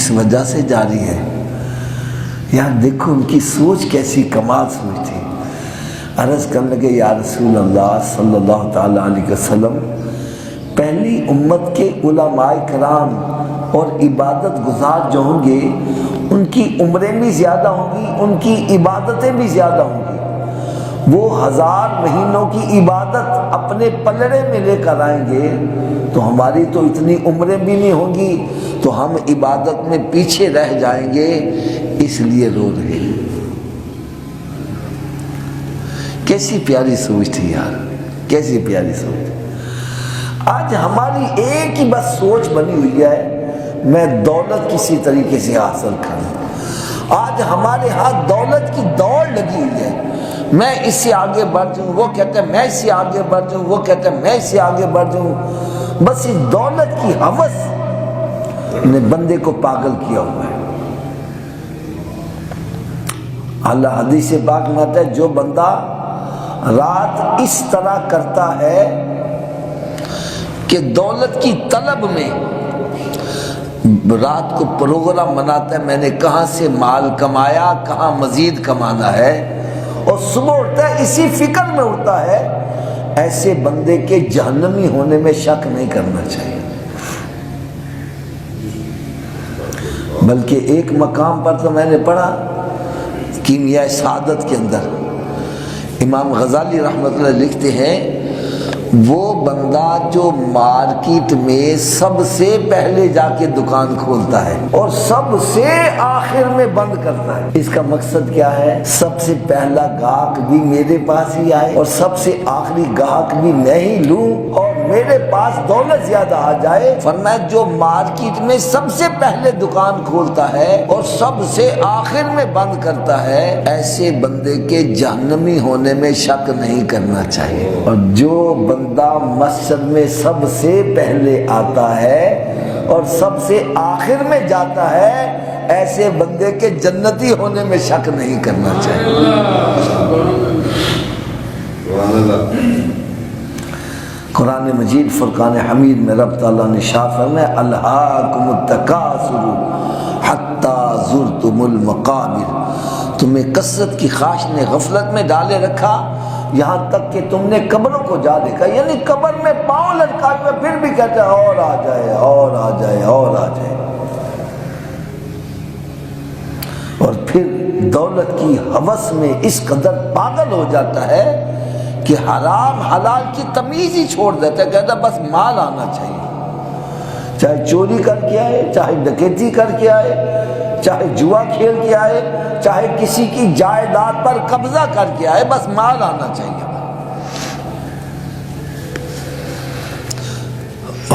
اس وجہ سے جاری ہے. یار دیکھو ان کی سوچ کیسی کمال سوچ تھی. عرض کرنے لگے یا رسول اللہ صلی اللہ تعالیٰ علیہ وسلم، پہلی امت کے علماء کرام اور عبادت گزار جو ہوں گے ان کی عمریں بھی زیادہ ہوں گی، ان کی عبادتیں بھی زیادہ ہوں گی. وہ 1000 مہینوں کی عبادت اپنے پلڑے میں لے کر آئیں گے تو ہماری تو اتنی عمریں بھی نہیں ہوں گی، تو ہم عبادت میں پیچھے رہ جائیں گے، اس لیے رو رہے. کیسی پیاری سوچ تھی یار، کیسی پیاری سوچ. آج ہماری ایک ہی بس سوچ بنی ہوئی ہے، میں دولت کسی طریقے سے حاصل کروں. آج ہمارے ہاتھ دولت کی دوڑ لگی ہوئی ہے، میں اس سے آگے بڑھ جاؤں، وہ کہتے ہیں میں اس سے آگے بڑھ جاؤں، وہ کہتے ہیں میں اس سے آگے بڑھ جاؤں. بس اس دولت کی ہوس نے بندے کو پاگل کیا ہوا ہے. اللہ حدیث پاک میں آتا ہے جو بندہ رات اس طرح کرتا ہے کہ دولت کی طلب میں رات کو پروگرام بناتا ہے، میں نے کہاں سے مال کمایا، کہاں مزید کمانا ہے، اور صبح اٹھتا ہے اسی فکر میں اٹھتا ہے، ایسے بندے کے جہنمی ہونے میں شک نہیں کرنا چاہیے. بلکہ ایک مقام پر تو میں نے پڑھا کیمیائے سعادت کے اندر امام غزالی رحمۃ اللہ لکھتے ہیں، وہ بندہ جو مارکیٹ میں سب سے پہلے جا کے دکان کھولتا ہے اور سب سے آخر میں بند کرتا ہے، اس کا مقصد کیا ہے؟ سب سے پہلا گاہک بھی میرے پاس ہی آئے اور سب سے آخری گاہک بھی میں ہی لوں اور میرے پاس دولت زیادہ آ جائے. فرمایا جو مارکیٹ میں سب سے پہلے دکان کھولتا ہے اور سب سے آخر میں بند کرتا ہے، ایسے بندے کے جہنمی ہونے میں شک نہیں کرنا چاہیے. اور جو بندہ مسجد میں سب سے پہلے آتا ہے اور سب سے آخر میں جاتا ہے، ایسے بندے کے جنتی ہونے میں شک نہیں کرنا چاہیے. قرآن مجید فرقان حمید میں رب تعالیٰ نے شاہ فرمایا الہاکم التکاثر حتی زرتم المقابر، تمہیں کثرت کی خواہش نے غفلت میں ڈالے رکھا یہاں تک کہ تم نے قبروں کو جا دیکھا. یعنی قبر میں پاؤں لٹکائے ہوئے پھر بھی کہتے ہیں اور آ جائے اور آ جائے اور آ جائے. اور پھر دولت کی ہوس میں اس قدر پاگل ہو جاتا ہے کہ حرام حلال کی تمیز ہی چھوڑ دیتا ہے، کہتا ہے بس مال آنا چاہیے، چاہے چوری کر کے آئے، چاہے ڈکیتی کر کے آئے، چاہے جوا کھیل کے آئے، چاہے کسی کی جائیداد پر قبضہ کر کے آئے، بس مال آنا چاہیے.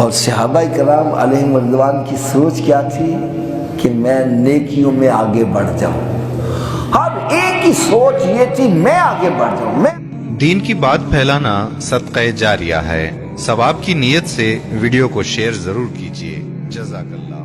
اور صحابہ کرام علیہم رضوان کی سوچ کیا تھی کہ میں نیکیوں میں آگے بڑھ جاؤں. ہر ایک کی سوچ یہ تھی میں آگے بڑھ جاؤں. میں دین کی بات پھیلانا صدقہ جاریہ ہے. ثواب کی نیت سے ویڈیو کو شیئر ضرور کیجیے. جزاک اللہ.